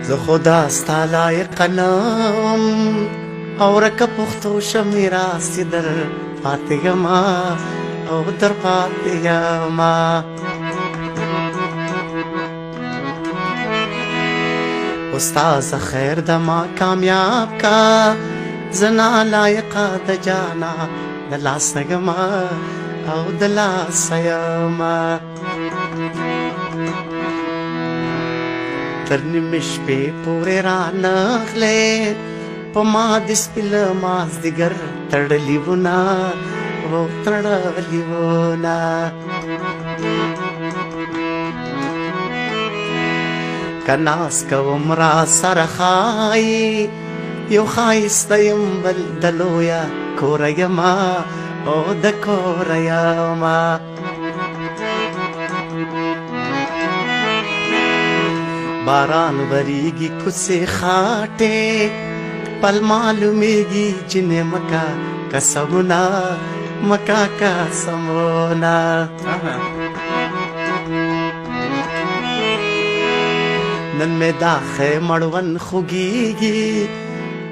زه خدا ستا لایق نم او رکه پښتو شمې راستې در پاتې یمه او در پاتې یمه استاذ خیر د ما کامیاب کا زه نالایقه د جانا د لاسه یمه او د لاسه یمه تر نیمې شپې پورې رانغلې په ما د سپي له مازدیګر تړلي وونه او تړلي وونه که ناز کوم را سره ښایي یو ښایسته یم بل د لویه کوره یمه او د کوره یمه باران وریږي کوڅې خاټې پل معلومیږي جنې مکه قسمونه مکه قسمونه نن مې دا مړوند خوږیږي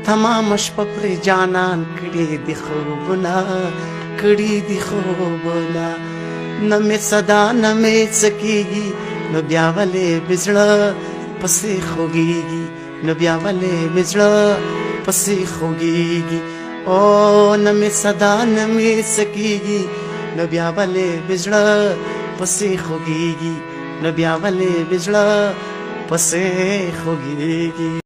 تمام شپه پرې جانان کړي دي خوبونه کړي دي خوبونه نه مې صدا نه مې څه کېږي نو بیا ولې مې زړه پسې خوږیږي نو بیا ولې مې زړه پسې خوږیږي او نه مې صدا نه مې څه کېږي نو بیا ولې مې زړه پسې خوږیږي نو بیا ولې مې زړه پسې خوږیږي